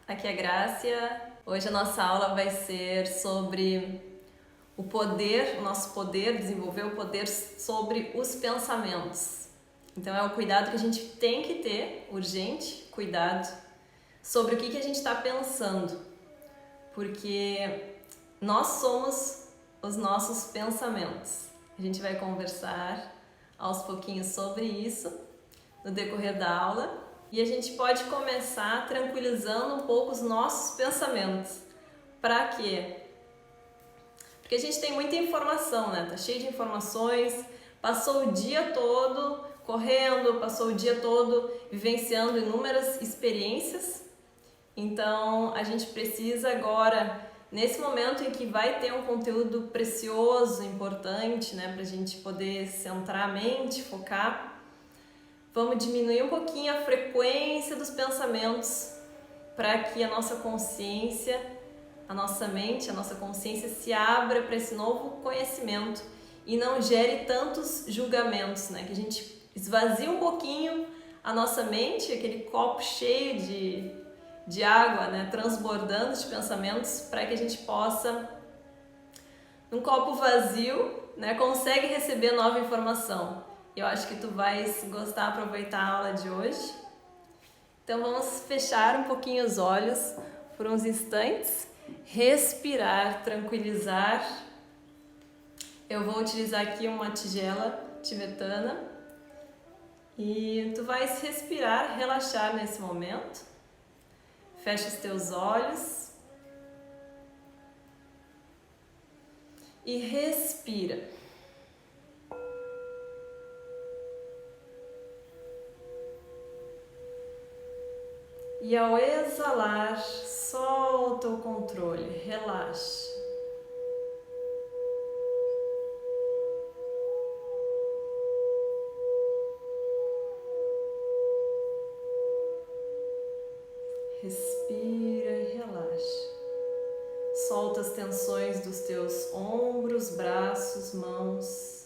aqui é a Grácia. Hoje a nossa aula vai ser sobre o nosso poder, desenvolver o poder sobre os pensamentos. Então é o cuidado que a gente tem que ter, urgente, cuidado, sobre o que a gente está pensando. Porque nós somos os nossos pensamentos. A gente vai conversar aos pouquinhos sobre isso no decorrer da aula. E a gente pode começar tranquilizando um pouco os nossos pensamentos. Para quê? Porque a gente tem muita informação, né? Tá cheio de informações, passou o dia todo correndo, passou o dia todo vivenciando inúmeras experiências. Então, a gente precisa agora, nesse momento em que vai ter um conteúdo precioso, importante, né? Pra gente poder centrar a mente, focar, vamos diminuir um pouquinho a frequência dos pensamentos para que a nossa consciência, a nossa mente, a nossa consciência se abra para esse novo conhecimento e não gere tantos julgamentos, né? Que a gente esvazie um pouquinho a nossa mente, aquele copo cheio de água, né? Transbordando de pensamentos, para que a gente possa, num copo vazio, né? Consegue receber nova informação. Eu acho que tu vais gostar, aproveitar a aula de hoje. Então vamos fechar um pouquinho os olhos por uns instantes, respirar, tranquilizar. Eu vou utilizar aqui uma tigela tibetana e tu vais respirar, relaxar nesse momento. Fecha os teus olhos e respira. E ao exalar, solta o controle, relaxa. Respira e relaxa. Solta as tensões dos teus ombros, braços, mãos.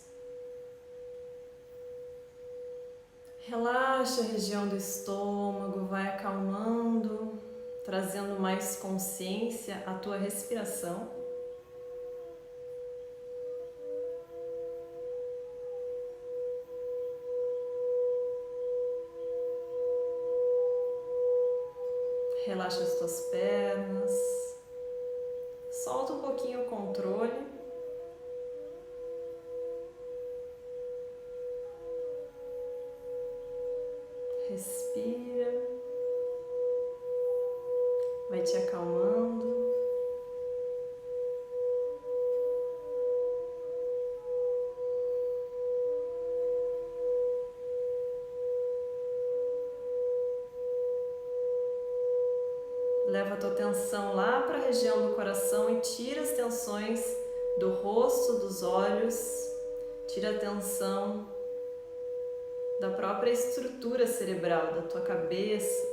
Relaxa a região do estômago, vai acalmando, trazendo mais consciência à tua respiração. Relaxa as tuas pernas, solta um pouquinho o controle. Respira, vai te acalmando. Leva a tua atenção lá para a região do coração e tira as tensões do rosto, dos olhos, tira a tensão da própria estrutura cerebral, da tua cabeça.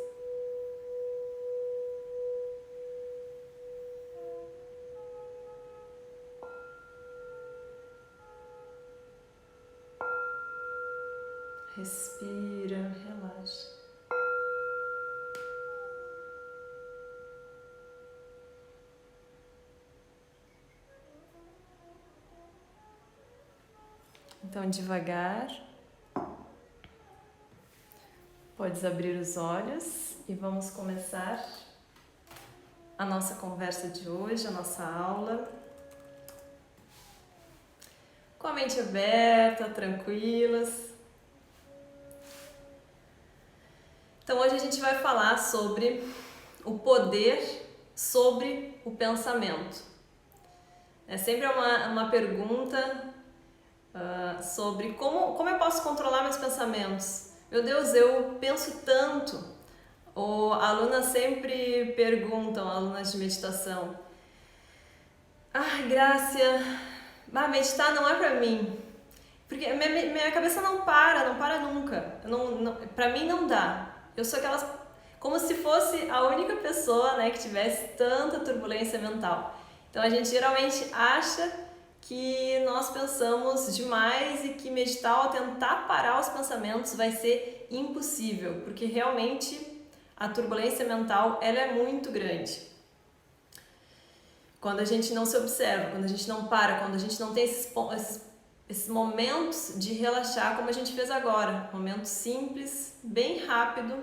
Respira, relaxa. Então, devagar, podes abrir os olhos e vamos começar a nossa conversa de hoje, a nossa aula. Com a mente aberta, tranquilas. Então, hoje a gente vai falar sobre o poder sobre o pensamento. É sempre uma pergunta sobre como eu posso controlar meus pensamentos. Meu Deus, eu penso tanto. Ou alunas sempre perguntam, alunas de meditação: ai, Grácia, meditar não é pra mim. Porque minha cabeça não para nunca. Pra mim não dá. Eu sou aquelas, como se fosse a única pessoa, né, que tivesse tanta turbulência mental. Então a gente geralmente acha que nós pensamos demais e que meditar ou tentar parar os pensamentos vai ser impossível, porque realmente a turbulência mental ela é muito grande. Quando a gente não se observa, quando a gente não para, quando a gente não tem esses momentos de relaxar como a gente fez agora, momento simples, bem rápido,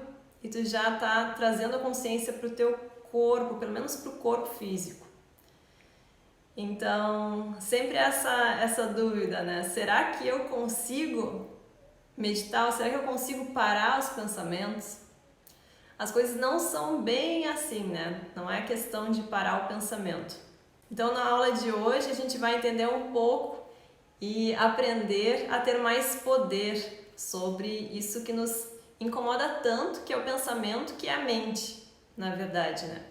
e tu já tá trazendo a consciência para o teu corpo, pelo menos para o corpo físico. Então, sempre essa dúvida, né? Será que eu consigo meditar? Ou será que eu consigo parar os pensamentos? As coisas não são bem assim, né? Não é questão de parar o pensamento. Então, na aula de hoje, a gente vai entender um pouco e aprender a ter mais poder sobre isso que nos incomoda tanto, que é o pensamento, que é a mente, na verdade, né?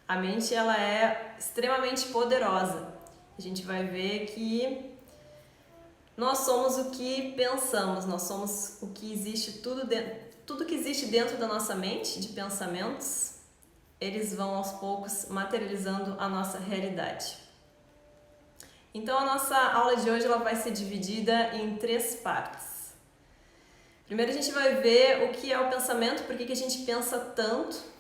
A mente, ela é extremamente poderosa. A gente vai ver que nós somos o que pensamos, nós somos o que existe, tudo que existe dentro da nossa mente, de pensamentos, eles vão aos poucos materializando a nossa realidade. Então a nossa aula de hoje ela vai ser dividida em 3 partes. Primeiro a gente vai ver o que é o pensamento, por que a gente pensa tanto.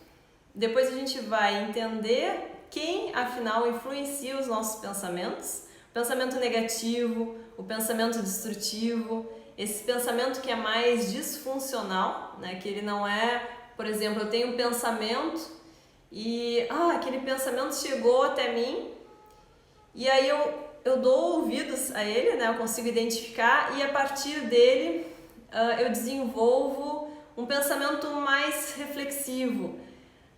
Depois a gente vai entender quem afinal influencia os nossos pensamentos. O pensamento negativo, o pensamento destrutivo, esse pensamento que é mais disfuncional, né? Que ele não é, por exemplo, eu tenho um pensamento e aquele pensamento chegou até mim e aí eu dou ouvidos a ele, né? Eu consigo identificar e a partir dele eu desenvolvo um pensamento mais reflexivo.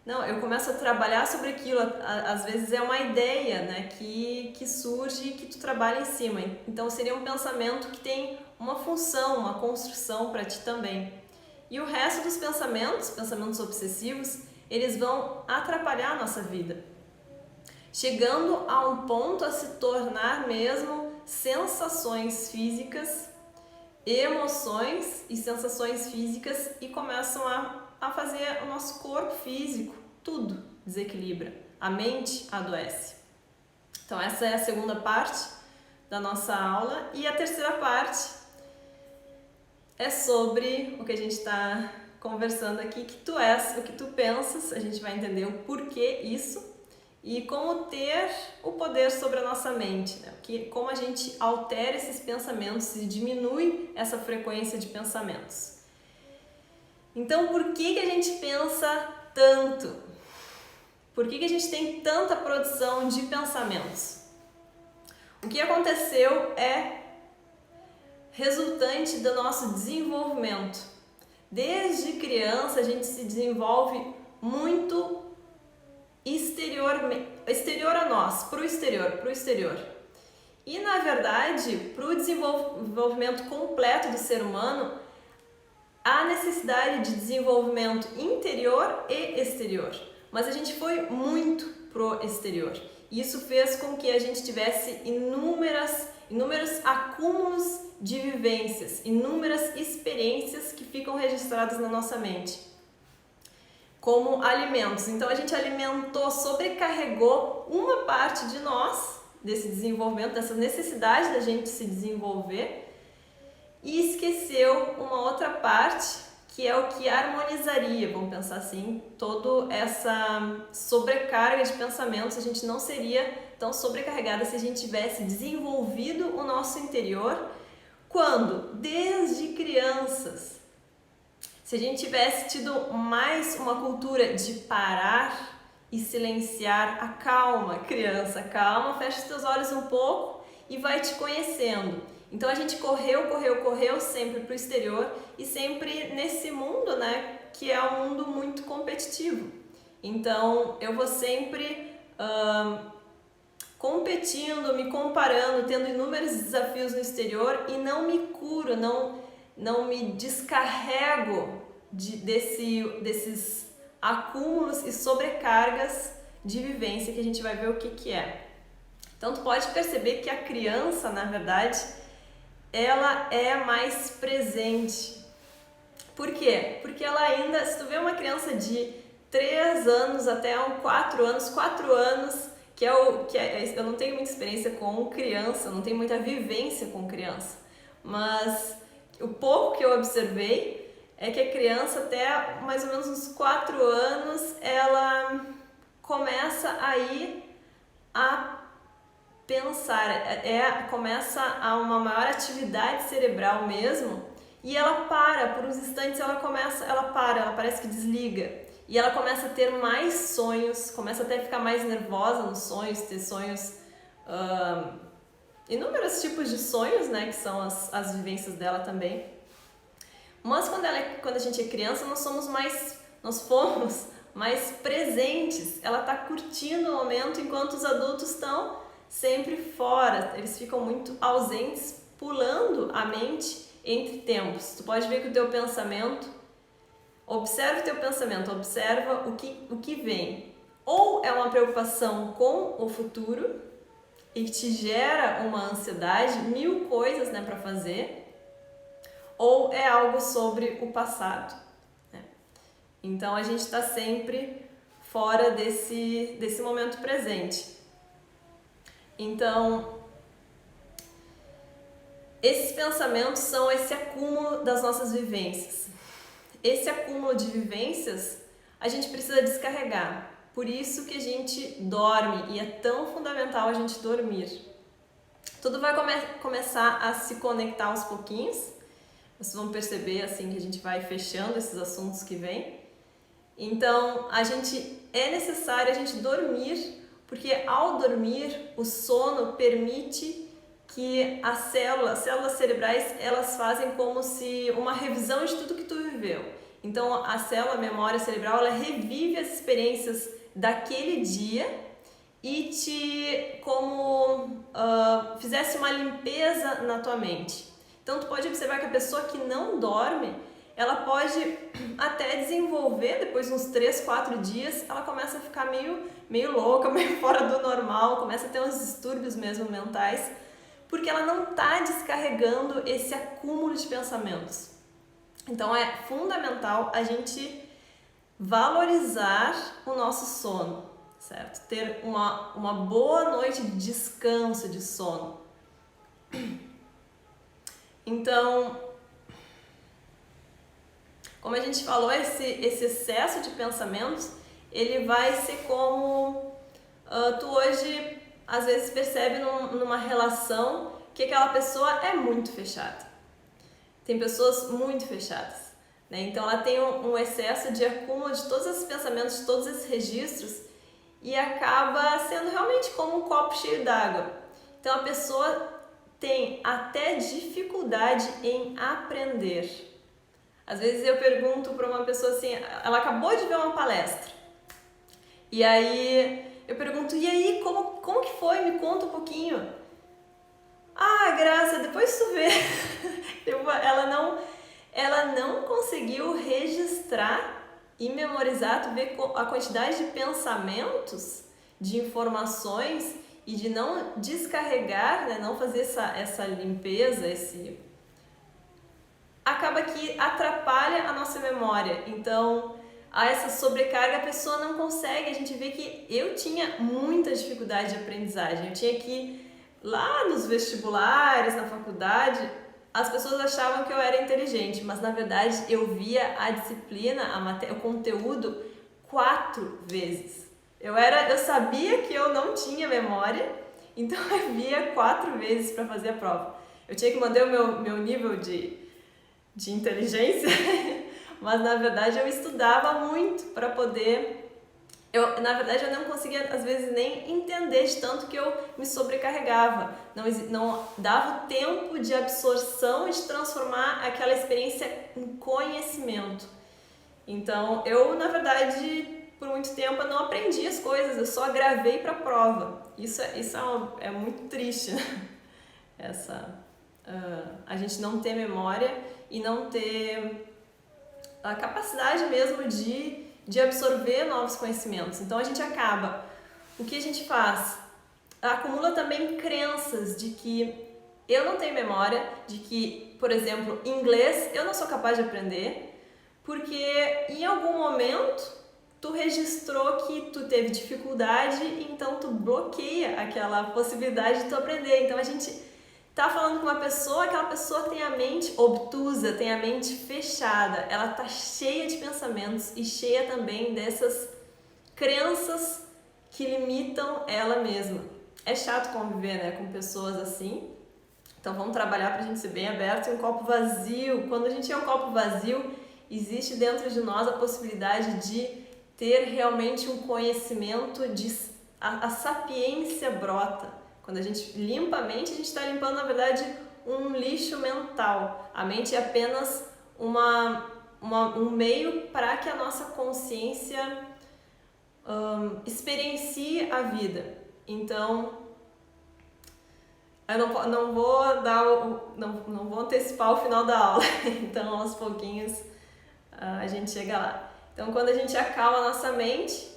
Não, eu começo a trabalhar sobre aquilo, às vezes é uma ideia, né, que surge e que tu trabalha em cima. Então seria um pensamento que tem uma função, uma construção para ti também. E o resto dos pensamentos obsessivos, eles vão atrapalhar a nossa vida, chegando a um ponto a se tornar mesmo sensações físicas, emoções e sensações físicas e começam a fazer o nosso corpo físico, tudo desequilibra, a mente adoece. Então essa é a segunda parte da nossa aula e a terceira parte é sobre o que a gente está conversando aqui, que tu és, o que tu pensas, a gente vai entender o porquê isso e como ter o poder sobre a nossa mente, né? Como a gente altera esses pensamentos e diminui essa frequência de pensamentos. Então, por que a gente pensa tanto? Por que a gente tem tanta produção de pensamentos? O que aconteceu é resultante do nosso desenvolvimento. Desde criança, a gente se desenvolve muito exterior a nós, para o exterior. E, na verdade, para o desenvolvimento completo do ser humano, há necessidade de desenvolvimento interior e exterior, mas a gente foi muito pro exterior. Isso fez com que a gente tivesse inúmeros acúmulos de vivências, inúmeras experiências que ficam registradas na nossa mente, como alimentos. Então a gente alimentou, sobrecarregou uma parte de nós, desse desenvolvimento, dessa necessidade da gente se desenvolver, e esqueceu uma outra parte, que é o que harmonizaria, vamos pensar assim, toda essa sobrecarga de pensamentos. A gente não seria tão sobrecarregada se a gente tivesse desenvolvido o nosso interior quando? Desde crianças. Se a gente tivesse tido mais uma cultura de parar e silenciar, acalma, criança, calma, fecha os teus olhos um pouco e vai te conhecendo. Então a gente correu sempre para o exterior e sempre nesse mundo, né, que é um mundo muito competitivo. Então eu vou sempre competindo, me comparando, tendo inúmeros desafios no exterior e não me curo, não me descarrego desses acúmulos e sobrecargas de vivência que a gente vai ver o que é. Então tu pode perceber que a criança, na verdade, ela é mais presente. Por quê? Porque ela ainda, se tu vê uma criança de 3 anos até 4 anos, eu não tenho muita experiência com criança, não tenho muita vivência com criança, mas o pouco que eu observei, é que a criança até mais ou menos uns 4 anos, ela começa aí a pensar, começa a uma maior atividade cerebral mesmo, e ela para, por uns instantes ela para, ela parece que desliga, e ela começa a ter mais sonhos, começa até a ficar mais nervosa nos sonhos, ter sonhos, inúmeros tipos de sonhos, né, que são as vivências dela também. Mas quando a gente é criança, nós fomos mais presentes, ela está curtindo o momento, enquanto os adultos estão sempre fora, eles ficam muito ausentes, pulando a mente entre tempos. Tu pode ver que o teu pensamento, observa o teu pensamento, observa o que vem. Ou é uma preocupação com o futuro e que te gera uma ansiedade, 1000 coisas, né, para fazer, ou é algo sobre o passado, né? Então a gente está sempre fora desse momento presente. Então, esses pensamentos são esse acúmulo das nossas vivências. Esse acúmulo de vivências a gente precisa descarregar. Por isso que a gente dorme, e é tão fundamental a gente dormir. Tudo vai começar a se conectar aos pouquinhos. Vocês vão perceber assim que a gente vai fechando esses assuntos que vêm. Então, é necessário a gente dormir, porque ao dormir, o sono permite que as células cerebrais, elas fazem como se uma revisão de tudo que tu viveu. Então, a memória cerebral, ela revive as experiências daquele dia e fizesse uma limpeza na tua mente. Então, tu pode observar que a pessoa que não dorme, ela pode até desenvolver, depois de uns 3, 4 dias, ela começa a ficar meio louca, meio fora do normal, começa a ter uns distúrbios mesmo mentais, porque ela não está descarregando esse acúmulo de pensamentos. Então é fundamental a gente valorizar o nosso sono, certo? Ter uma boa noite de descanso, de sono. Então, como a gente falou, esse excesso de pensamentos, ele vai ser como tu hoje às vezes percebe numa relação que aquela pessoa é muito fechada. Tem pessoas muito fechadas, né? Então ela tem um excesso de acúmulo de todos esses pensamentos, de todos esses registros, e acaba sendo realmente como um copo cheio d'água. Então a pessoa tem até dificuldade em aprender. Às vezes eu pergunto para uma pessoa assim, ela acabou de ver uma palestra, e aí eu pergunto, e aí, como que foi? Me conta um pouquinho. Ah, Graça, depois tu vê. Ela não conseguiu registrar e memorizar, tu vê a quantidade de pensamentos, de informações, e de não descarregar, né, não fazer essa limpeza, acaba que atrapalha a nossa memória. Então, a essa sobrecarga a pessoa não consegue. A gente vê que eu tinha muita dificuldade de aprendizagem. Eu tinha que lá nos vestibulares, na faculdade, as pessoas achavam que eu era inteligente, mas na verdade eu via a disciplina, o conteúdo 4 vezes. Eu sabia que eu não tinha memória, então eu via 4 vezes para fazer a prova. Eu tinha que manter o meu nível de inteligência, mas na verdade eu estudava muito para poder... Na verdade eu não conseguia às vezes nem entender de tanto que eu me sobrecarregava, não dava o tempo de absorção e de transformar aquela experiência em conhecimento. Então eu, na verdade, por muito tempo eu não aprendi as coisas, eu só gravei para a prova. Isso é muito triste, né? A gente não ter memória e não ter a capacidade mesmo de absorver novos conhecimentos. Então a gente acaba, o que a gente faz? Acumula também crenças de que eu não tenho memória, de que, por exemplo, inglês eu não sou capaz de aprender, porque em algum momento tu registrou que tu teve dificuldade, então tu bloqueia aquela possibilidade de tu aprender. Então a gente Tá falando com uma pessoa, aquela pessoa tem a mente obtusa, tem a mente fechada, ela tá cheia de pensamentos e cheia também dessas crenças que limitam ela mesma. É chato conviver, né, com pessoas assim. Então vamos trabalhar pra gente ser bem aberto e um copo vazio. Quando a gente é um copo vazio, existe dentro de nós a possibilidade de ter realmente um conhecimento, a sapiência brota. Quando a gente limpa a mente, a gente está limpando, na verdade, um lixo mental. A mente é apenas um meio para que a nossa consciência experiencie a vida. Então, eu não vou não vou antecipar o final da aula. Então, aos pouquinhos, a gente chega lá. Então, quando a gente acalma a nossa mente,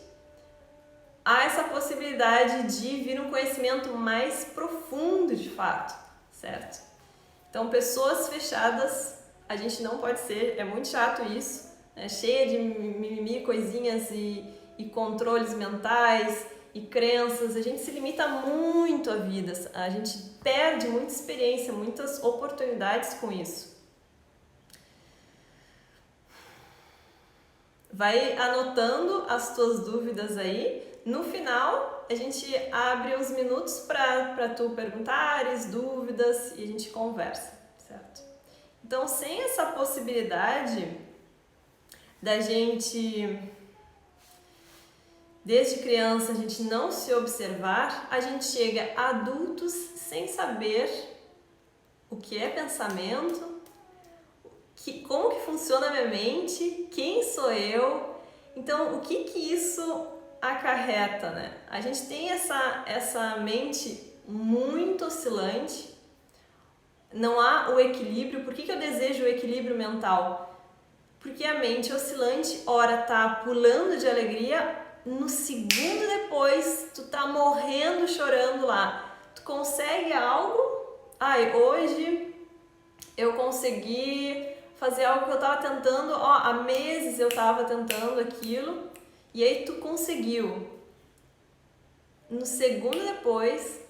há essa possibilidade de vir um conhecimento mais profundo de fato, certo? Então, pessoas fechadas, a gente não pode ser, é muito chato isso, né? Cheia de mimimi, coisinhas e controles mentais e crenças, a gente se limita muito à vida, a gente perde muita experiência, muitas oportunidades com isso. Vai anotando as tuas dúvidas aí. No final, a gente abre uns minutos para tu perguntares, dúvidas e a gente conversa, certo? Então, sem essa possibilidade da gente, desde criança, a gente não se observar, a gente chega a adultos sem saber o que é pensamento, como que funciona a minha mente, quem sou eu. Então, o que isso acarreta, né? A gente tem essa mente muito oscilante, não há o equilíbrio. Por que eu desejo o equilíbrio mental? Porque a mente oscilante, ora tá pulando de alegria, no segundo depois tu tá morrendo, chorando lá. Tu consegue algo, hoje eu consegui fazer algo que eu tava tentando, há meses eu tava tentando aquilo, e aí tu conseguiu. No segundo depois,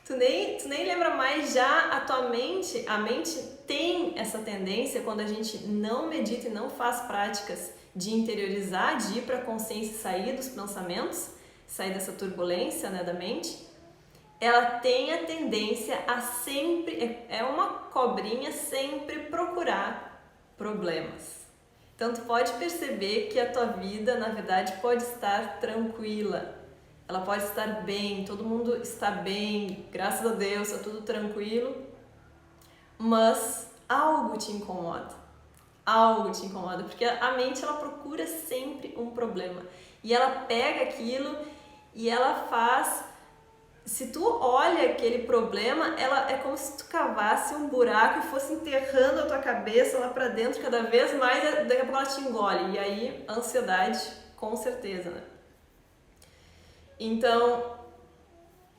tu nem lembra mais, já a tua mente, a mente tem essa tendência, quando a gente não medita e não faz práticas de interiorizar, de ir para a consciência e sair dos pensamentos, sair dessa turbulência, né, da mente, ela tem a tendência a sempre, é uma cobrinha, sempre procurar problemas. Então tu pode perceber que a tua vida, na verdade, pode estar tranquila, ela pode estar bem, todo mundo está bem, graças a Deus, está tudo tranquilo, mas algo te incomoda, porque a mente, ela procura sempre um problema, e ela pega aquilo e ela faz. Se tu olha aquele problema, ela é como se tu cavasse um buraco e fosse enterrando a tua cabeça lá pra dentro cada vez mais, daqui a pouco ela te engole. E aí, ansiedade, com certeza, né? Então,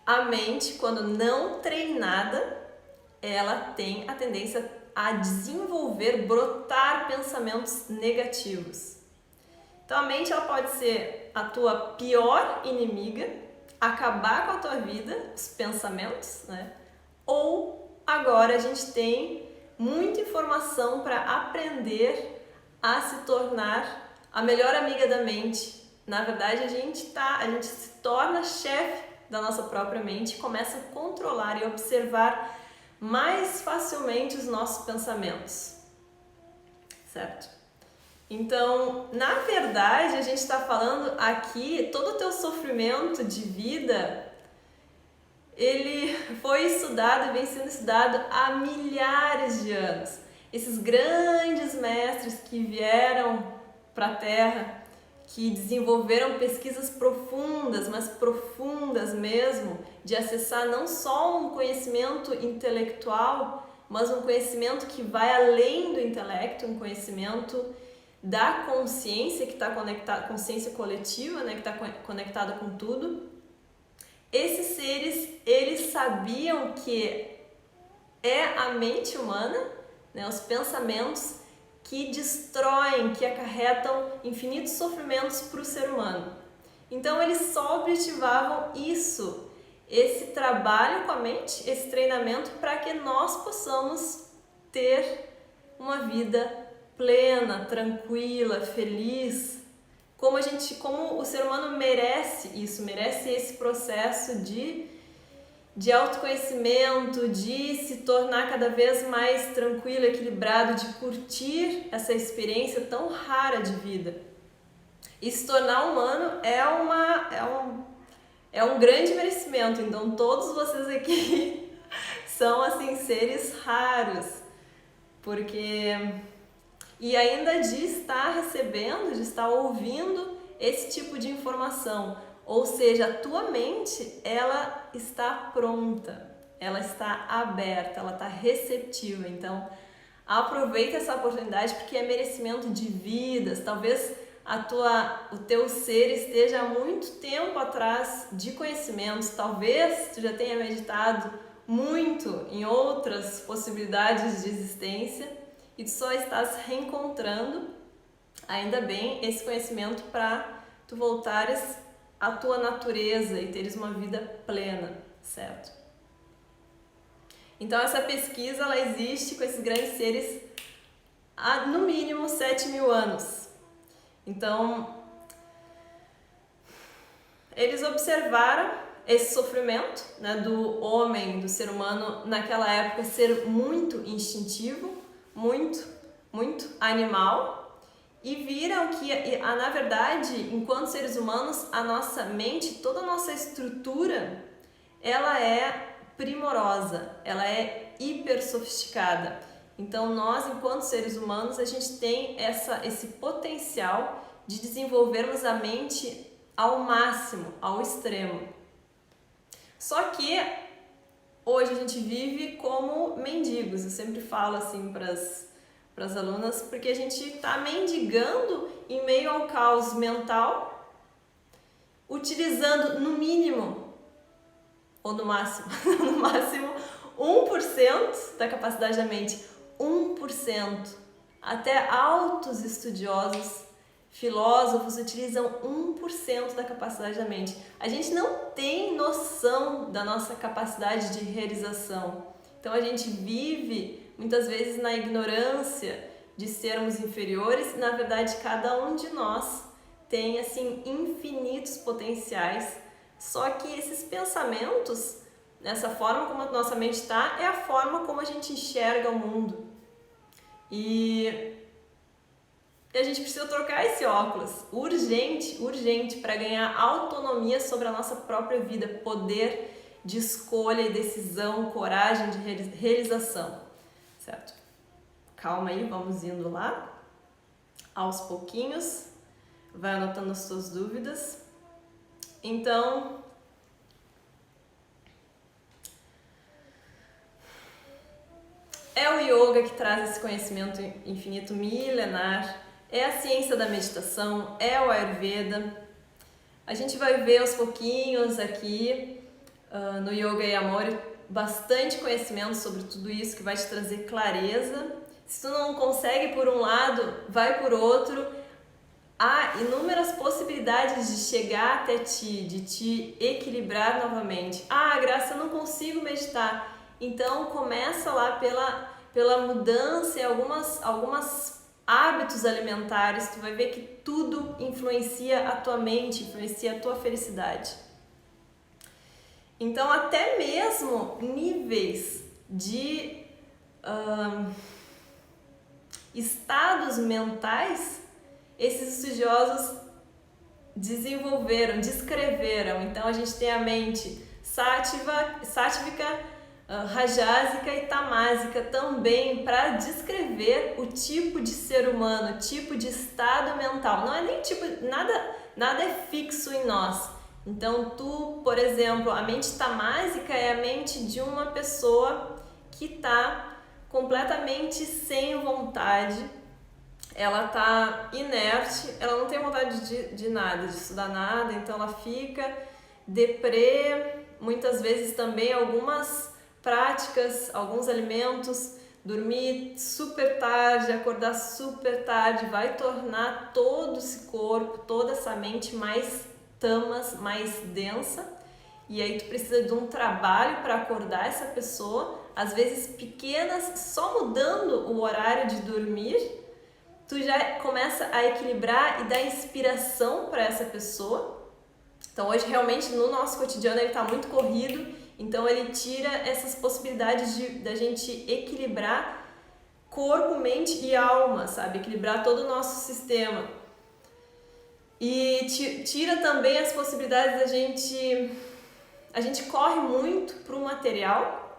a mente, quando não treinada, ela tem a tendência a desenvolver, brotar pensamentos negativos. Então, a mente, ela pode ser a tua pior inimiga, acabar com a tua vida, os pensamentos, né? Ou agora a gente tem muita informação para aprender a se tornar a melhor amiga da mente. Na verdade, a gente se torna chefe da nossa própria mente e começa a controlar e observar mais facilmente os nossos pensamentos, certo? Então, na verdade, a gente está falando aqui, todo o teu sofrimento de vida, ele foi estudado, vem sendo estudado há milhares de anos. Esses grandes mestres que vieram para a Terra, que desenvolveram pesquisas profundas, mas profundas mesmo, de acessar não só um conhecimento intelectual, mas um conhecimento que vai além do intelecto, um conhecimento da consciência que está conectada, consciência coletiva, né, que está conectada com tudo. Esses seres, eles sabiam que é a mente humana, né, os pensamentos que destroem, que acarretam infinitos sofrimentos para o ser humano. Então eles só objetivavam isso. esse trabalho com a mente, esse treinamento para que nós possamos ter uma vida plena, tranquila, feliz, como o ser humano merece isso, merece esse processo de autoconhecimento, de se tornar cada vez mais tranquilo, equilibrado, de curtir essa experiência tão rara de vida. E se tornar humano é um grande merecimento. Então todos vocês aqui são assim seres raros, porque e ainda de estar recebendo, de estar ouvindo esse tipo de informação. Ou seja, a tua mente, ela está pronta, ela está aberta, ela está receptiva. Então, aproveita essa oportunidade porque é merecimento de vidas. Talvez o teu ser esteja há muito tempo atrás de conhecimentos. Talvez tu já tenha meditado muito em outras possibilidades de existência e tu só estás reencontrando, ainda bem, esse conhecimento para tu voltares a tua natureza e teres uma vida plena, certo? Então essa pesquisa ela existe com esses grandes seres há no mínimo 7.000 anos. Então eles observaram esse sofrimento, né, do homem, do ser humano naquela época ser muito instintivo, muito animal. E viram que, na verdade, enquanto seres humanos, a nossa mente, toda a nossa estrutura, ela é primorosa, ela é hiper sofisticada. Então, nós, enquanto seres humanos, a gente tem esse potencial de desenvolvermos a mente ao máximo, ao extremo. Só que, hoje a gente vive como mendigos. Eu sempre falo assim para as alunas, porque a gente está mendigando em meio ao caos mental, utilizando no mínimo, ou no máximo, 1% da capacidade da mente, 1%. Até altos estudiosos, filósofos utilizam 1% da capacidade da mente. A gente não tem noção da nossa capacidade de realização. Então a gente vive muitas vezes na ignorância de sermos inferiores, e na verdade cada um de nós tem assim infinitos potenciais, só que esses pensamentos, nessa forma como a nossa mente está, é a forma como a gente enxerga o mundo. E a gente precisa trocar esse óculos, urgente, para ganhar autonomia sobre a nossa própria vida, poder de escolha e decisão, coragem de realização. Certo? Calma aí, vamos indo lá, aos pouquinhos, vai anotando as suas dúvidas. Então, é o yoga que traz esse conhecimento infinito milenar, é a ciência da meditação, é o Ayurveda. A gente vai ver aos pouquinhos aqui no Yoga e Amor bastante conhecimento sobre tudo isso que vai te trazer clareza. Se tu não consegue por um lado, vai por outro. Há inúmeras possibilidades de chegar até ti, de te equilibrar novamente. Graça, eu não consigo meditar. Então começa lá pela mudança em algumas hábitos alimentares. Tu vai ver que tudo influencia a tua mente, influencia a tua felicidade. Então, até mesmo níveis de estados mentais, esses estudiosos descreveram. Então, a gente tem a mente sátvica, rajásica e tamásica também para descrever o tipo de ser humano, o tipo de estado mental. Não é nem nada é fixo em nós. Então, por exemplo, a mente tamásica é a mente de uma pessoa que está completamente sem vontade, ela está inerte, ela não tem vontade de nada, de estudar nada, então ela fica deprê, muitas vezes também algumas práticas, alguns alimentos, dormir super tarde, acordar super tarde, vai tornar todo esse corpo, toda essa mente mais tamas, mais densa. e aí tu precisa de um trabalho para acordar essa pessoa, às vezes pequenas, só mudando o horário de dormir, tu já começa a equilibrar e dar inspiração para essa pessoa. Então hoje realmente no nosso cotidiano ele está muito corrido, então ele tira essas possibilidades da gente equilibrar corpo, mente e alma, sabe? Equilibrar todo o nosso sistema. E tira também as possibilidades da gente... A gente corre muito para o material,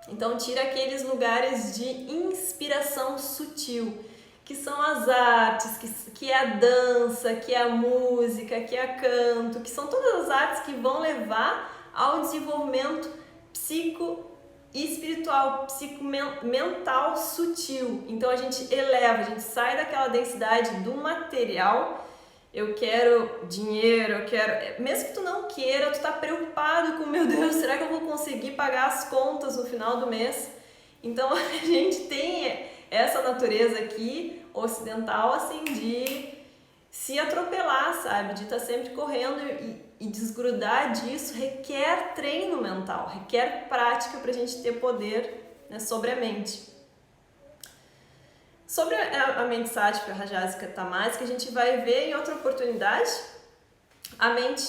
então tira aqueles lugares de inspiração sutil, que são as artes, que é a dança, que é a música, que é a canto, que são todas as artes que vão levar ao desenvolvimento psico-espiritual, psico-mental sutil. Então a gente eleva, a gente sai daquela densidade do material. Eu quero dinheiro, eu quero... Mesmo que tu não queira, tu tá preocupado com, meu Deus, será que eu vou conseguir pagar as contas no final do mês? Então a gente tem essa natureza aqui, ocidental, assim, de se atropelar, sabe? De estar sempre correndo e desgrudar disso requer treino mental, requer prática pra gente ter poder, né, sobre a mente. Sobre a mente sática, rajásica, tamásica, a gente vai ver em outra oportunidade. A mente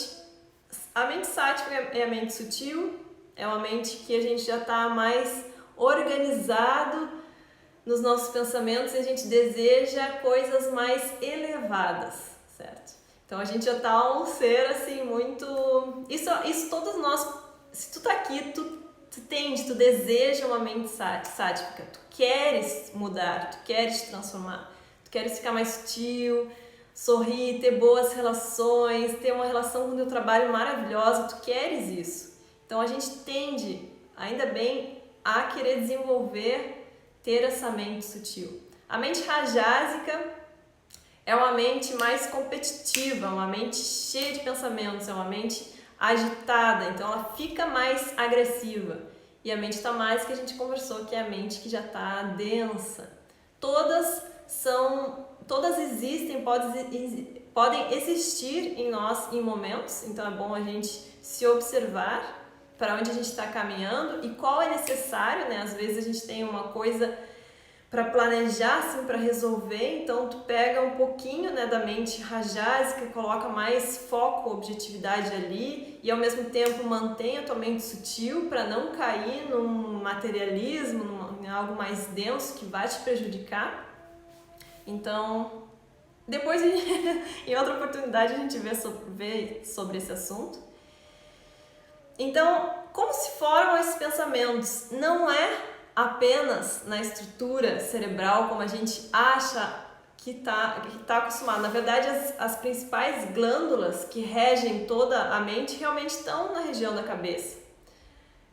sática é a mente sutil, é uma mente que a gente já está mais organizado nos nossos pensamentos e a gente deseja coisas mais elevadas, certo? Então a gente já está um ser assim muito... Isso todos nós, se tu tá aqui, tu deseja uma mente sática, tu queres mudar, tu queres te transformar, tu queres ficar mais sutil, sorrir, ter boas relações, ter uma relação com o teu trabalho maravilhosa, tu queres isso. Então a gente tende, ainda bem, a querer desenvolver, ter essa mente sutil. A mente rajásica é uma mente mais competitiva, uma mente cheia de pensamentos, é uma mente agitada, então ela fica mais agressiva. E a mente tamásica, a gente conversou, que é a mente que já está densa. Todas existem, podem existir em nós em momentos, então é bom a gente se observar para onde a gente está caminhando e qual é necessário, né? Às vezes a gente tem uma coisa para planejar, assim, para resolver, então tu pega um pouquinho, né, da mente rajásica, coloca mais foco, objetividade ali e ao mesmo tempo mantém a tua mente sutil para não cair num materialismo, em algo mais denso que vai te prejudicar. Então, depois em outra oportunidade a gente vê sobre esse assunto. Então, como se formam esses pensamentos? Não é apenas na estrutura cerebral como a gente acha que tá acostumado. Na verdade, as principais glândulas que regem toda a mente realmente estão na região da cabeça.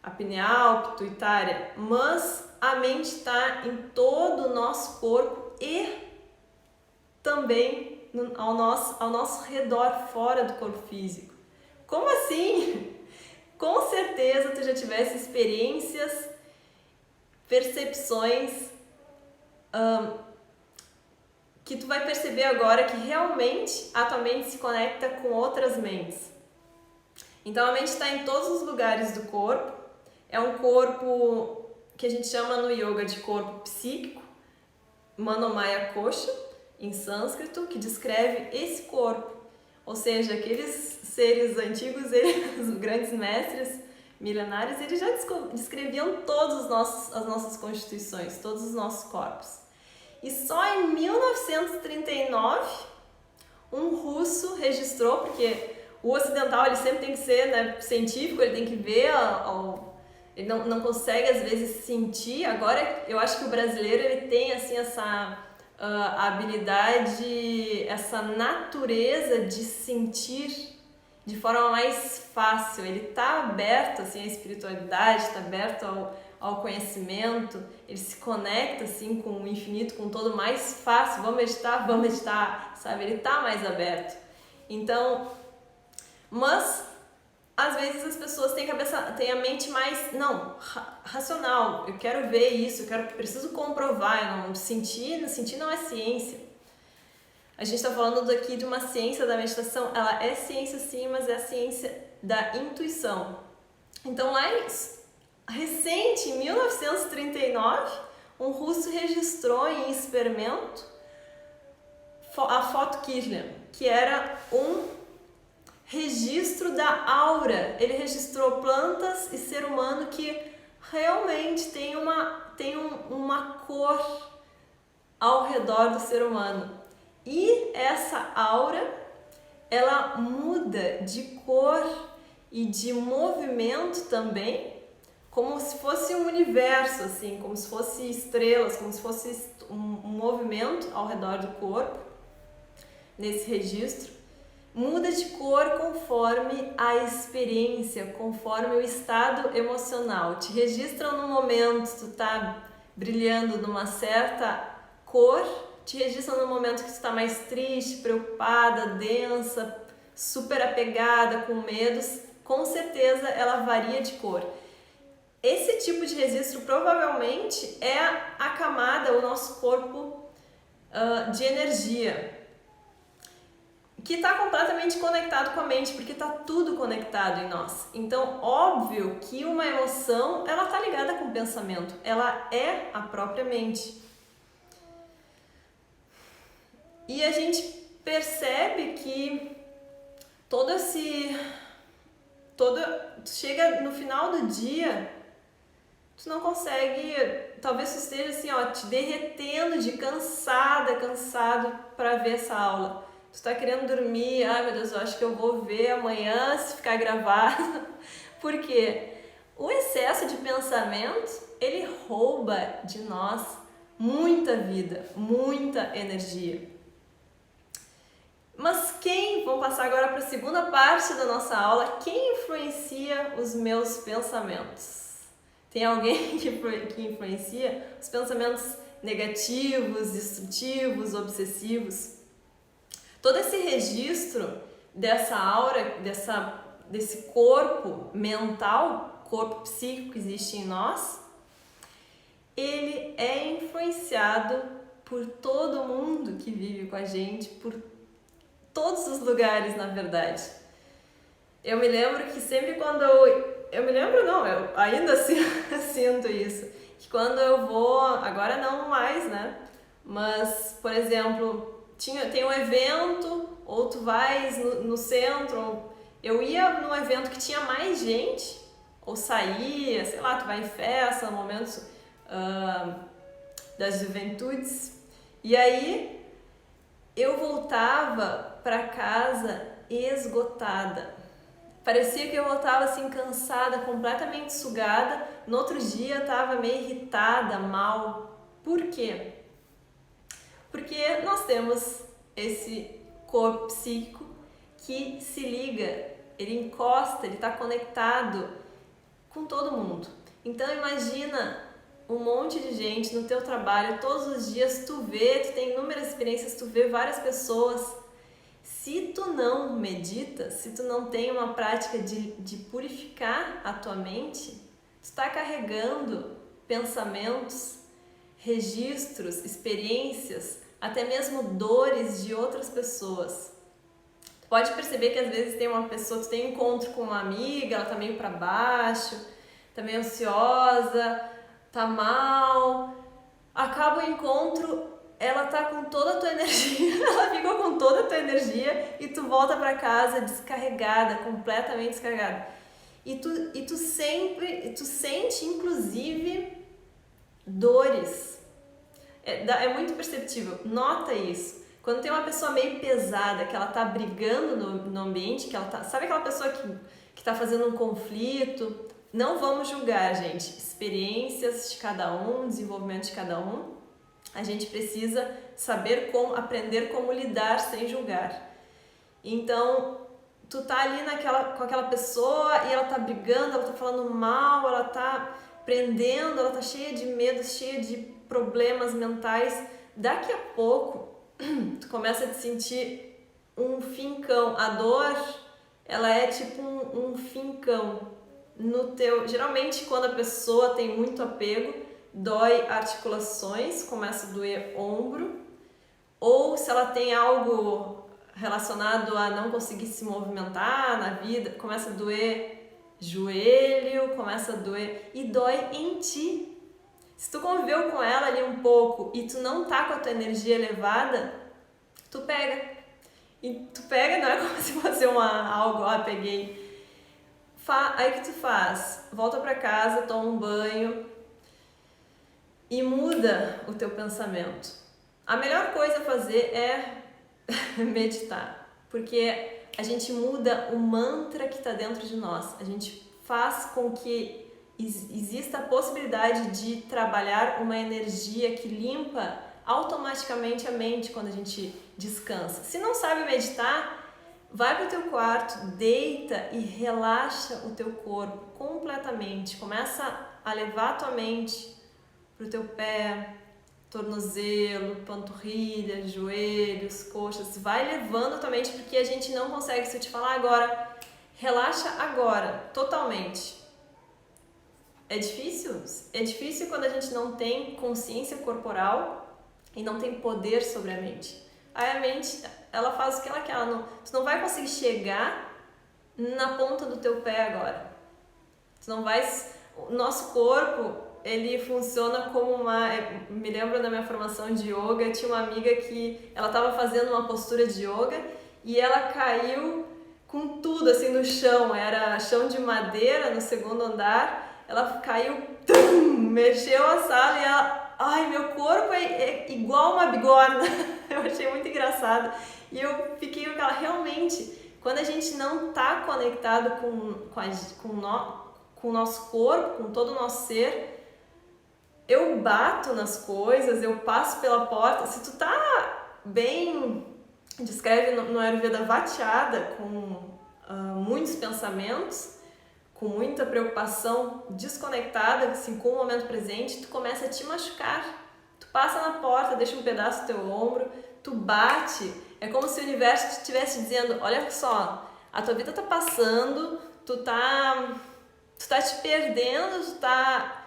A pineal, pituitária, mas a mente está em todo o nosso corpo e também ao nosso redor, fora do corpo físico. Como assim? Com certeza tu já tivesse experiências, percepções que tu vai perceber agora que realmente a tua mente se conecta com outras mentes. Então a mente está em todos os lugares do corpo, é um corpo que a gente chama no yoga de corpo psíquico, Manomaya Kosha, em sânscrito, que descreve esse corpo. Ou seja, aqueles seres antigos, os grandes mestres milenares, eles já descreviam as nossas constituições, todos os nossos corpos. E só em 1939, um russo registrou, porque o ocidental ele sempre tem que ser, né, científico, ele tem que ver, ele não consegue às vezes sentir. Agora eu acho que o brasileiro ele tem assim essa habilidade, essa natureza de sentir de forma mais fácil. Ele está aberto assim à espiritualidade, está aberto ao conhecimento, ele se conecta assim com o infinito, com todo mais fácil. Vamos meditar, sabe? Ele está mais aberto. Então, mas às vezes as pessoas têm a mente mais racional. Eu quero ver isso, preciso comprovar. Sentir não é ciência. A gente está falando aqui de uma ciência da meditação. Ela é ciência sim, mas é a ciência da intuição. Então recente, em 1939, um russo registrou em experimento a foto Kirlian, que era um registro da aura. Ele registrou plantas e ser humano que realmente tem uma cor ao redor do ser humano. E essa aura, ela muda de cor e de movimento também, como se fosse um universo, assim, como se fosse estrelas, como se fosse um movimento ao redor do corpo. Nesse registro, muda de cor conforme a experiência, conforme o estado emocional. Te registram no momento que tu tá brilhando numa certa cor, te registram no momento que tu tá mais triste, preocupada, densa, super apegada, com medos. Com certeza ela varia de cor. Esse tipo de registro provavelmente é a camada, o nosso corpo de energia, que está completamente conectado com a mente, porque está tudo conectado em nós. Então, óbvio que uma emoção, ela está ligada com o pensamento, ela é a própria mente. E a gente percebe que tu chega no final do dia, tu não consegue, talvez tu esteja assim, ó, te derretendo de cansado para ver essa aula. Tu tá querendo dormir, ai meu Deus, eu acho que eu vou ver amanhã se ficar gravado. Por quê? O excesso de pensamento, ele rouba de nós muita vida, muita energia. Mas vamos passar agora para a segunda parte da nossa aula, quem influencia os meus pensamentos? Tem alguém que influencia os pensamentos negativos, destrutivos, obsessivos? Todo esse registro dessa aura, desse corpo mental, corpo psíquico que existe em nós, ele é influenciado por todo mundo que vive com a gente, por todos os lugares, na verdade. Eu me lembro que sempre quando eu ainda sinto isso, que quando eu vou, agora não mais, né? Mas, por exemplo, tem um evento, ou tu vais no centro, eu ia num evento que tinha mais gente, ou saía, sei lá, tu vai em festa, momentos das juventudes, e aí eu voltava para casa esgotada. Parecia que eu voltava assim cansada, completamente sugada. No outro dia eu estava meio irritada, mal. Por quê? Porque nós temos esse corpo psíquico que se liga, ele encosta, ele está conectado com todo mundo. Então imagina um monte de gente no teu trabalho, todos os dias tu tem inúmeras experiências, tu vê várias pessoas. Se tu não medita, se tu não tem uma prática de purificar a tua mente, tu está carregando pensamentos, registros, experiências, até mesmo dores de outras pessoas. Tu pode perceber que às vezes tem uma pessoa, tu tem um encontro com uma amiga, ela tá meio para baixo, tá meio ansiosa, tá mal, acaba o encontro, ela tá com toda a tua energia, ela fica com toda a tua energia e tu volta para casa descarregada, completamente descarregada. E tu sente inclusive dores. É muito perceptível, nota isso. Quando tem uma pessoa meio pesada, que ela tá brigando no ambiente, que ela tá, sabe aquela pessoa que tá fazendo um conflito? Não vamos julgar, gente. Experiências de cada um, desenvolvimento de cada um. A gente precisa saber aprender como lidar sem julgar. Então, tu tá ali com aquela pessoa e ela tá brigando, ela tá falando mal, ela tá prendendo, ela tá cheia de medo, cheia de problemas mentais. Daqui a pouco, tu começa a te sentir um fincão. A dor, ela é tipo um fincão no teu. Geralmente, quando a pessoa tem muito apego, dói articulações, começa a doer ombro, ou se ela tem algo relacionado a não conseguir se movimentar na vida, começa a doer joelho começa a doer e dói em ti. Se tu conviveu com ela ali um pouco e tu não tá com a tua energia elevada, tu pega. E tu pega, não é como se fosse algo, peguei. Aí que tu faz? Volta pra casa, toma um banho e muda o teu pensamento. A melhor coisa a fazer é meditar, porque a gente muda o mantra que está dentro de nós. A gente faz com que exista a possibilidade de trabalhar uma energia que limpa automaticamente a mente quando a gente descansa. Se não sabe meditar, vai para o teu quarto, deita e relaxa o teu corpo completamente. Começa a levar a tua mente para o teu pé, tornozelo, panturrilha, joelhos, coxas. Vai levando a tua mente, porque a gente não consegue. Se eu te falar agora, relaxa agora, totalmente. É difícil? É difícil quando a gente não tem consciência corporal e não tem poder sobre a mente. Aí a mente, ela faz o que ela quer. Tu não vai conseguir chegar na ponta do teu pé agora. Tu não vai... O nosso corpo, ele funciona como uma... Me lembro da minha formação de yoga, tinha uma amiga que ela estava fazendo uma postura de yoga e ela caiu com tudo assim no chão. Era chão de madeira no segundo andar. Ela caiu, mexeu a sala e ela... Ai, meu corpo é igual uma bigorna. Eu achei muito engraçado. E eu fiquei com aquela... Realmente, quando a gente não está conectado com o nosso corpo, com todo o nosso ser, eu bato nas coisas, eu passo pela porta. Se tu tá bem, descreve no Ayurveda, vateada, com muitos pensamentos, com muita preocupação, desconectada, assim, com o momento presente, tu começa a te machucar. Tu passa na porta, deixa um pedaço do teu ombro, tu bate. É como se o universo estivesse dizendo, olha só, a tua vida tá passando, tu tá te perdendo, tu tá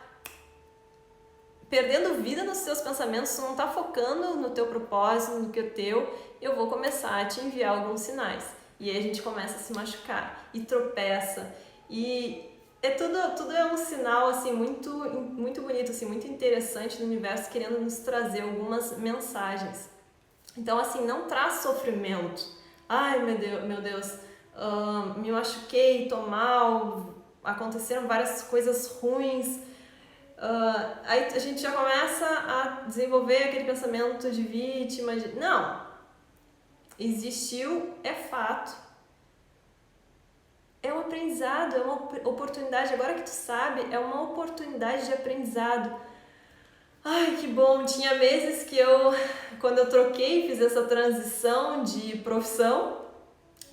perdendo vida nos teus pensamentos, tu não tá focando no teu propósito, no que é teu. Eu vou começar a te enviar alguns sinais. E aí a gente começa a se machucar e tropeça. E tudo é um sinal assim muito muito bonito, assim, muito interessante do universo querendo nos trazer algumas mensagens. Então assim, não traz sofrimento. Ai, meu Deus, me machuquei, tô mal, aconteceram várias coisas ruins. Aí a gente já começa a desenvolver aquele pensamento de vítima. Não, existiu, é fato. É um aprendizado, é uma oportunidade. Agora que tu sabe, é uma oportunidade de aprendizado. Ai, que bom! Tinha meses que quando eu troquei, fiz essa transição de profissão,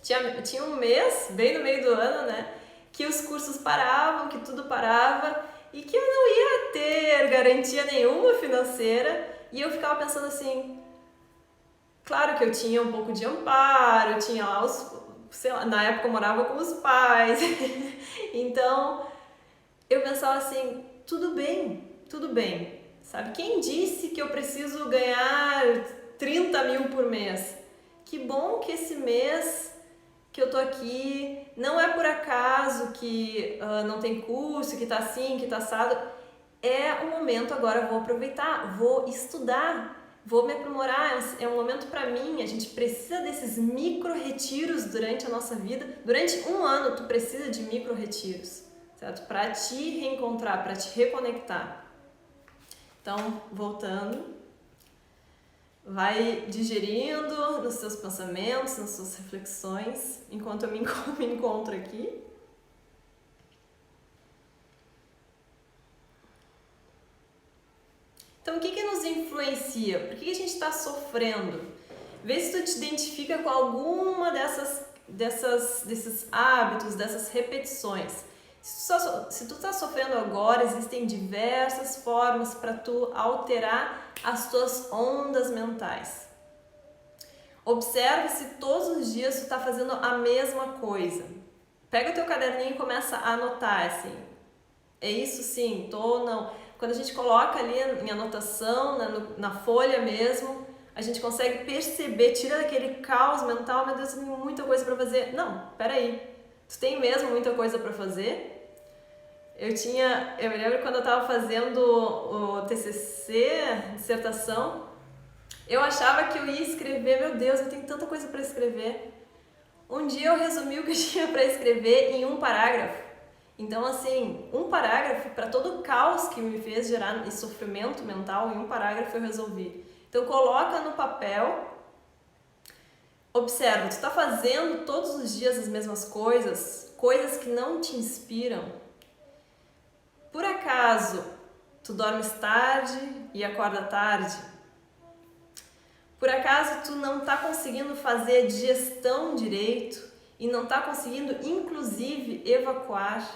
tinha um mês, bem no meio do ano, né, que os cursos paravam, que tudo parava e que eu não ia ter garantia nenhuma financeira. E eu ficava pensando assim, claro que eu tinha um pouco de amparo, eu tinha lá sei lá, na época eu morava com os pais, então eu pensava assim, tudo bem, sabe? Quem disse que eu preciso ganhar 30 mil por mês? Que bom que esse mês que eu tô aqui, não é por acaso que não tem curso, que tá assim, que tá assado, é o momento agora, vou aproveitar, vou estudar, vou me aprimorar, é um momento para mim. A gente precisa desses micro retiros durante a nossa vida. Durante um ano tu precisa de micro retiros, certo? Para te reencontrar, para te reconectar. Então, voltando, vai digerindo nos seus pensamentos, nas suas reflexões, enquanto eu me encontro aqui. Então, o que nos influencia? Por que a gente está sofrendo? Vê se tu te identifica com alguma desses hábitos, dessas repetições. Se tu está sofrendo agora, existem diversas formas para tu alterar as tuas ondas mentais. Observe se todos os dias tu está fazendo a mesma coisa. Pega o teu caderninho e começa a anotar, assim. É isso sim, tô, não... Quando a gente coloca ali em anotação, na folha mesmo, a gente consegue perceber, tira daquele caos mental, meu Deus, tem muita coisa para fazer. Não, peraí, Tu tem mesmo muita coisa para fazer? Eu me lembro quando eu estava fazendo o TCC, dissertação, eu achava que eu ia escrever, meu Deus, eu tenho tanta coisa para escrever. Um dia eu resumi o que eu tinha para escrever em um parágrafo. Então, assim, um parágrafo, para todo o caos que me fez gerar esse sofrimento mental, em um parágrafo eu resolvi. Então, coloca no papel, observa, tu está fazendo todos os dias as mesmas coisas, coisas que não te inspiram. Por acaso, tu dormes tarde e acorda tarde? Por acaso, tu não está conseguindo fazer a digestão direito e não está conseguindo, inclusive, evacuar?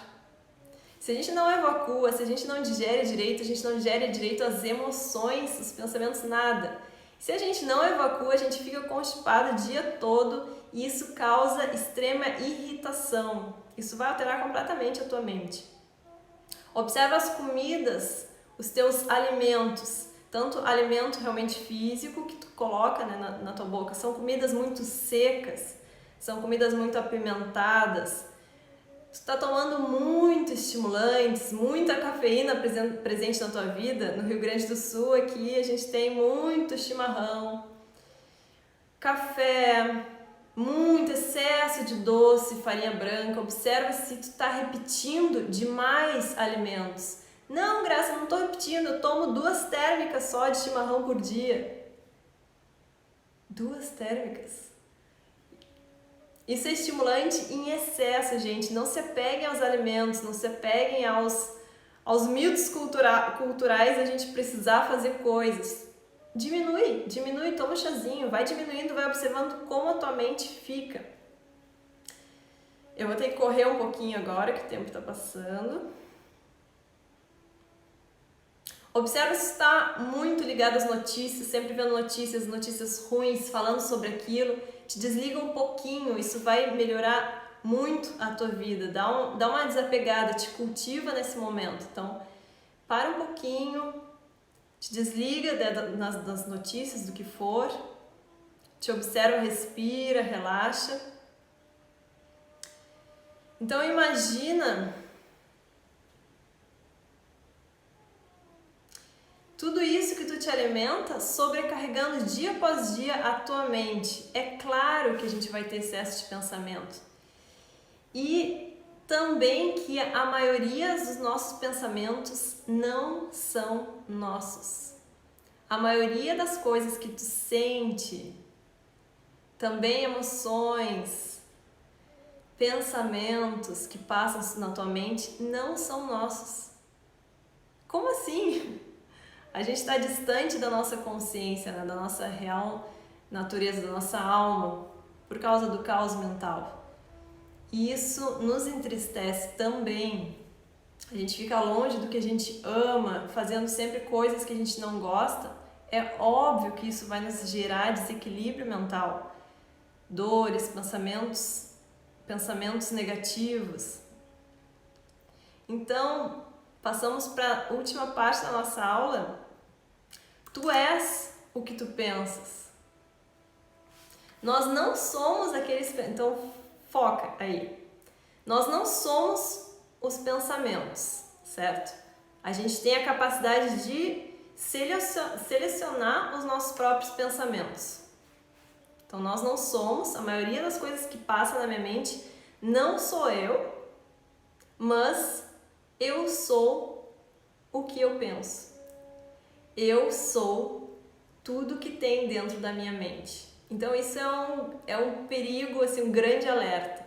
Se a gente não evacua, se a gente não digere direito, a gente não digere direito as emoções, os pensamentos, nada. Se a gente não evacua, a gente fica constipado o dia todo e isso causa extrema irritação. Isso vai alterar completamente a tua mente. Observa as comidas, os teus alimentos, tanto alimento realmente físico que tu coloca, né, na tua boca, são comidas muito secas, são comidas muito apimentadas, tu está tomando muito estimulantes, muita cafeína presente na tua vida. No Rio Grande do Sul aqui a gente tem muito chimarrão, café, muito excesso de doce, farinha branca. Observa se tu está repetindo demais alimentos. Não, Graça, não estou repetindo, eu tomo 2 térmicas só de chimarrão por dia. 2 térmicas? Isso é estimulante em excesso, gente. Não se apeguem aos alimentos, não se apeguem aos mitos culturais a gente precisar fazer coisas. Diminui, toma um chazinho, vai diminuindo, vai observando como a tua mente fica. Eu vou ter que correr um pouquinho agora, que o tempo está passando. Observa se está muito ligado às notícias, sempre vendo notícias ruins, falando sobre aquilo. Te desliga um pouquinho, isso vai melhorar muito a tua vida. Dá uma desapegada, te cultiva nesse momento. Então, para um pouquinho, te desliga das notícias, do que for. Te observa, respira, relaxa. Então, imagina tudo isso que tu te alimenta sobrecarregando dia após dia a tua mente. É claro que a gente vai ter excesso de pensamento. E também que a maioria dos nossos pensamentos não são nossos. A maioria das coisas que tu sente, também emoções, pensamentos que passam na tua mente, não são nossos. Como assim? A gente está distante da nossa consciência, né? Da nossa real natureza, da nossa alma, por causa do caos mental. E isso nos entristece também. A gente fica longe do que a gente ama, fazendo sempre coisas que a gente não gosta. É óbvio que isso vai nos gerar desequilíbrio mental, dores, pensamentos negativos. Então, passamos para a última parte da nossa aula. Tu és o que tu pensas. Nós não somos aqueles... Então, foca aí. Nós não somos os pensamentos, certo? A gente tem a capacidade de selecionar os nossos próprios pensamentos. Então, nós não somos, a maioria das coisas que passam na minha mente não sou eu, mas eu sou o que eu penso. Eu sou tudo que tem dentro da minha mente. Então isso é um perigo, assim, um grande alerta.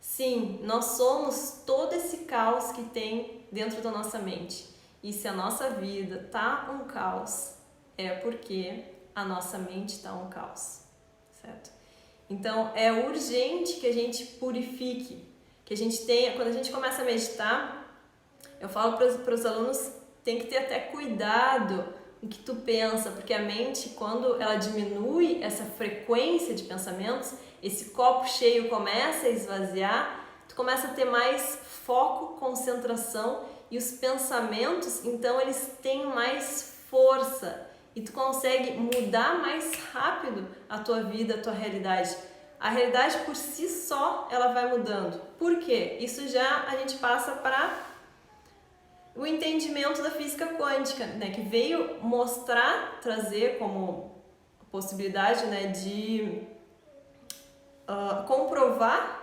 Sim, nós somos todo esse caos que tem dentro da nossa mente. E se a nossa vida tá um caos, é porque a nossa mente tá um caos, certo? Então é urgente que a gente purifique, que a gente tenha, quando a gente começa a meditar, eu falo para os alunos, tem que ter até cuidado o que tu pensa, porque a mente, quando ela diminui essa frequência de pensamentos, esse copo cheio começa a esvaziar, tu começa a ter mais foco, concentração, e os pensamentos, então, eles têm mais força e tu consegue mudar mais rápido a tua vida, a tua realidade. a realidade por si só ela vai mudando. Por quê? Isso já a gente passa para o entendimento da física quântica, né, que veio mostrar, trazer como possibilidade, né, de comprovar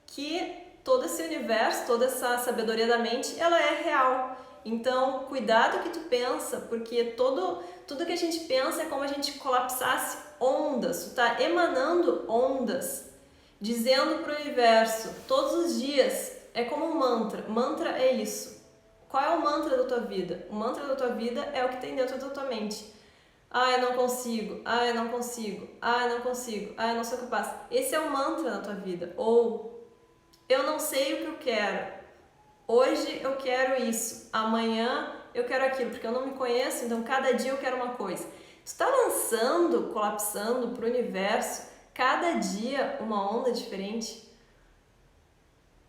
que todo esse universo, toda essa sabedoria da mente, ela é real. Então, cuidado que tu pensa, porque tudo que a gente pensa é como a gente colapsasse ondas, tu tá emanando ondas, dizendo para o universo, todos os dias, é como um mantra. Mantra é isso. Qual é o mantra da tua vida? O mantra da tua vida é o que tem dentro da tua mente. Ah, eu não consigo, ah, eu não consigo, ah, eu não consigo, ah, eu não sou capaz. Esse é o mantra na tua vida. Ou, eu não sei o que eu quero. Hoje eu quero isso, amanhã eu quero aquilo, porque eu não me conheço, então cada dia eu quero uma coisa. Tu está lançando, colapsando para o universo, cada dia uma onda diferente.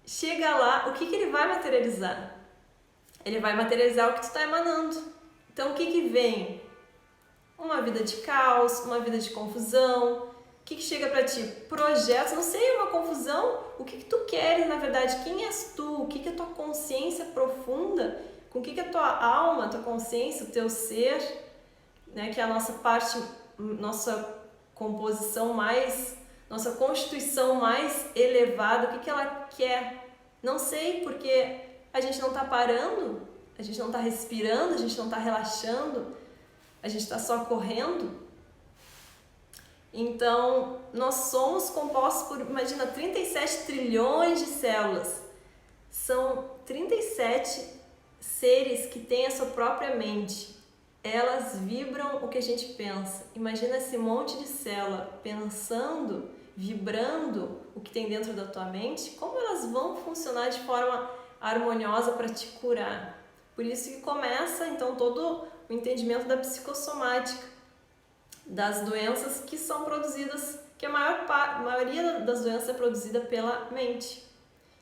Chega lá, o que ele vai materializar? Ele vai materializar o que tu está emanando. Então o que vem? Uma vida de caos, uma vida de confusão. O que chega pra ti? Projetos, não sei, uma confusão. O que tu queres, na verdade? Quem és tu? O que a tua consciência profunda, com o que a tua alma, a tua consciência, o teu ser, né, que é a nossa parte, nossa composição mais, nossa constituição mais elevada, o que ela quer? Não sei, porque a gente não tá parando, a gente não tá respirando, a gente não tá relaxando, a gente tá só correndo. Então, nós somos compostos por, imagina, 37 trilhões de células. São 37 seres que têm a sua própria mente. Elas vibram o que a gente pensa. Imagina esse monte de célula pensando, vibrando o que tem dentro da tua mente. Como elas vão funcionar de forma harmoniosa para te curar? Por isso que começa, então, todo o entendimento da psicossomática, das doenças que são produzidas, que a maioria das doenças é produzida pela mente.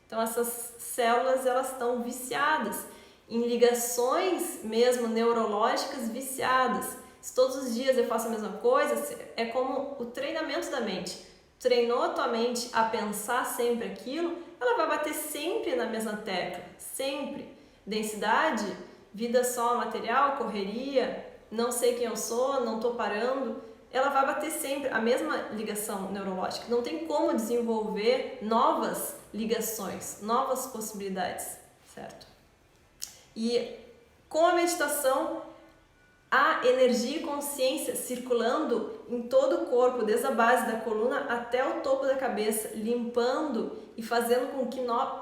Então essas células, elas estão viciadas em ligações mesmo neurológicas viciadas. Se todos os dias eu faço a mesma coisa, é como o treinamento da mente. Treinou a tua mente a pensar sempre aquilo, ela vai bater sempre na mesma tecla, sempre. Densidade, vida só material, correria, não sei quem eu sou, não estou parando, ela vai bater sempre a mesma ligação neurológica. Não tem como desenvolver novas ligações, novas possibilidades, certo? E com a meditação, a energia e consciência circulando em todo o corpo, desde a base da coluna até o topo da cabeça, limpando e fazendo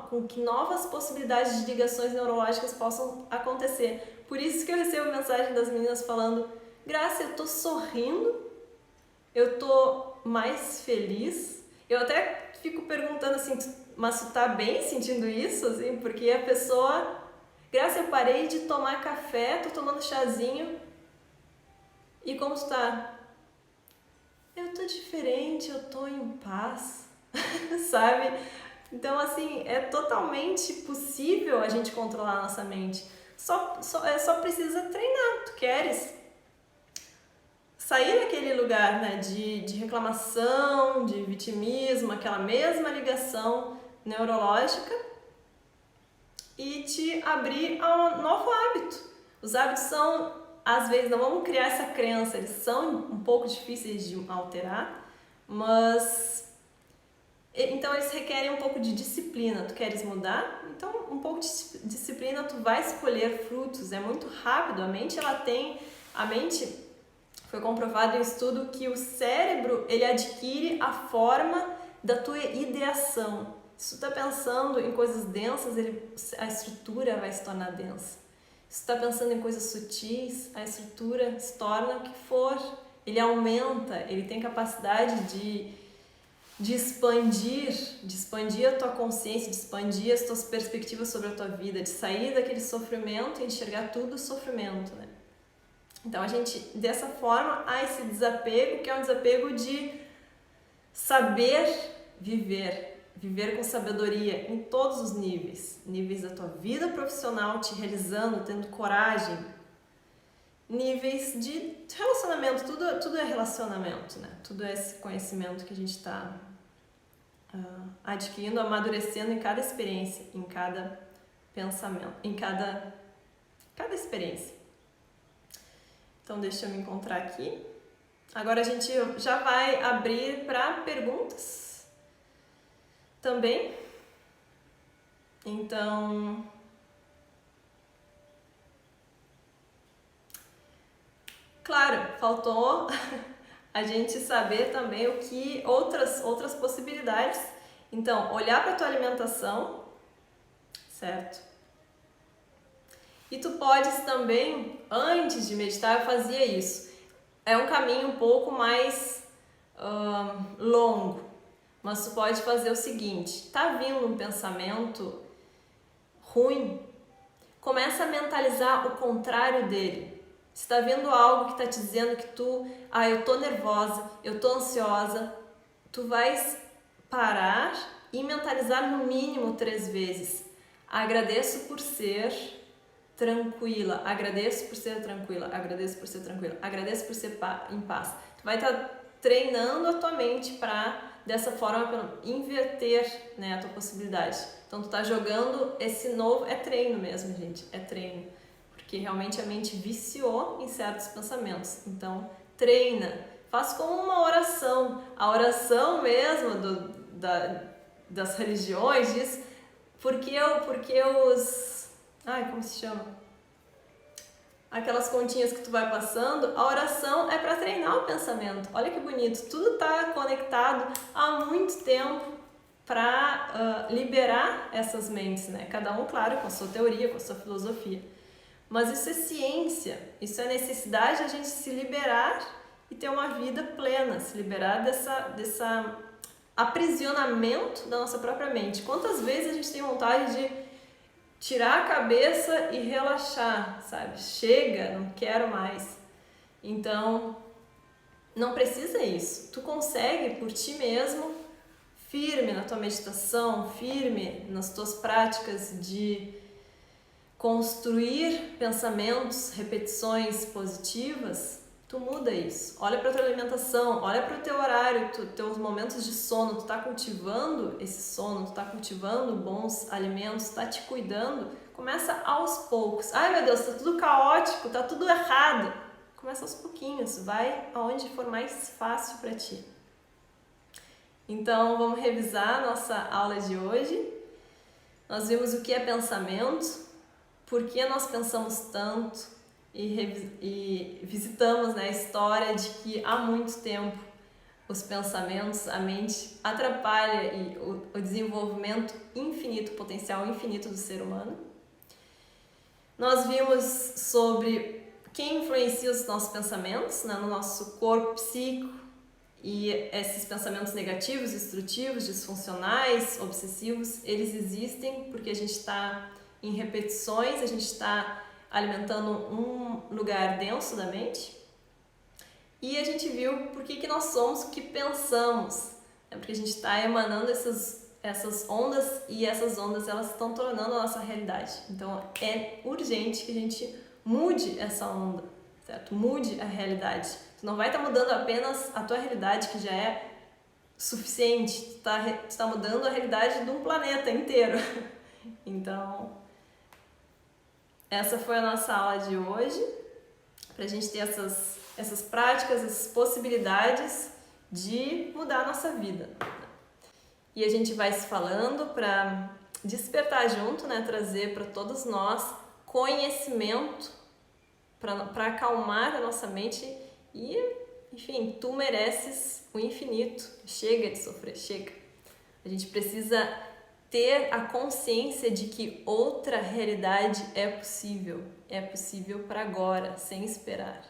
com que novas possibilidades de ligações neurológicas possam acontecer. Por isso que eu recebo mensagem das meninas falando: Graça, eu tô sorrindo, eu tô mais feliz. Eu até fico perguntando assim, mas tu tá bem sentindo isso? Assim, porque a pessoa... Graça, eu parei de tomar café, tô tomando chazinho. E como tu tá? Eu tô diferente, eu tô em paz, sabe? Então, assim, é totalmente possível a gente controlar a nossa mente. Só precisa treinar. Tu queres sair daquele lugar, né, de reclamação, de vitimismo, aquela mesma ligação neurológica, e te abrir a um novo hábito. Os hábitos são, às vezes, não vamos criar essa crença, eles são um pouco difíceis de alterar, mas então eles requerem um pouco de disciplina. Tu queres mudar? Então um pouco de disciplina, tu vai escolher frutos. É muito rápido. A mente foi comprovado em estudo que o cérebro, ele adquire a forma da tua ideação. Se tu está pensando em coisas densas, a estrutura vai se tornar densa. Se tu está pensando em coisas sutis, a estrutura se torna o que for. Ele aumenta, ele tem capacidade de expandir a tua consciência, de expandir as tuas perspectivas sobre a tua vida, de sair daquele sofrimento e enxergar tudo sofrimento, né? Então a gente, dessa forma, há esse desapego, que é um desapego de saber viver com sabedoria em todos os níveis da tua vida profissional, te realizando, tendo coragem, níveis de relacionamento, tudo é relacionamento, né? Tudo é esse conhecimento que a gente está adquirindo, amadurecendo em cada experiência, em cada pensamento, em cada experiência. Então deixa eu me encontrar aqui. Agora a gente já vai abrir para perguntas também. Então, claro, faltou a gente saber também o que outras possibilidades. Então, olhar para a tua alimentação, certo? E tu podes também, antes de meditar, eu fazia isso. É um caminho um pouco mais longo, mas tu pode fazer o seguinte: tá vindo um pensamento ruim, começa a mentalizar o contrário dele. Se tá vendo algo que tá te dizendo que eu tô nervosa, eu tô ansiosa, tu vais parar e mentalizar no mínimo 3 vezes. Agradeço por ser tranquila, agradeço por ser tranquila, agradeço por ser tranquila, agradeço por ser em paz. Tu vai estar treinando a tua mente para, dessa forma, inverter, né, a tua possibilidade. Então tu tá jogando esse novo, é treino mesmo, gente, é treino. Porque realmente a mente viciou em certos pensamentos. Então treina, faz como uma oração. A oração mesmo das religiões diz, porque os... Ai, como se chama? Aquelas continhas que tu vai passando, a oração é para treinar o pensamento. Olha que bonito, tudo está conectado há muito tempo para liberar essas mentes, né? Cada um, claro, com a sua teoria, com a sua filosofia. Mas isso é ciência, isso é necessidade de a gente se liberar e ter uma vida plena, se liberar dessa aprisionamento da nossa própria mente. Quantas vezes a gente tem vontade de tirar a cabeça e relaxar, sabe? Chega, não quero mais. Então, não precisa isso. Tu consegue por ti mesmo, firme na tua meditação, firme nas tuas práticas de construir pensamentos, repetições positivas, tu muda isso. Olha para a tua alimentação, olha para o teu horário, teus momentos de sono, tu tá cultivando esse sono, tu tá cultivando bons alimentos, tá te cuidando. Começa aos poucos. Ai meu Deus, tá tudo caótico, tá tudo errado. Começa aos pouquinhos, vai aonde for mais fácil para ti. Então vamos revisar a nossa aula de hoje. Nós vimos o que é pensamento, por que nós pensamos tanto e visitamos, né, a história de que há muito tempo os pensamentos, a mente atrapalha o desenvolvimento infinito, o potencial infinito do ser humano. Nós vimos sobre quem influencia os nossos pensamentos, né, no nosso corpo psíquico, e esses pensamentos negativos, destrutivos, disfuncionais, obsessivos, eles existem porque a gente está em repetições, a gente está alimentando um lugar denso da mente. E a gente viu por que nós somos o que pensamos, né? Porque a gente está emanando essas ondas, e essas ondas elas estão tornando a nossa realidade. Então é urgente que a gente mude essa onda, certo? Mude a realidade. Tu não vai estar mudando apenas a tua realidade, que já é suficiente, tu tá mudando a realidade de um planeta inteiro. Então essa foi a nossa aula de hoje, para a gente ter essas práticas, essas possibilidades de mudar a nossa vida. E a gente vai se falando para despertar junto, né? Trazer para todos nós conhecimento para acalmar a nossa mente e, enfim, tu mereces o infinito. Chega de sofrer, chega. A gente precisa ter a consciência de que outra realidade é possível para agora, sem esperar.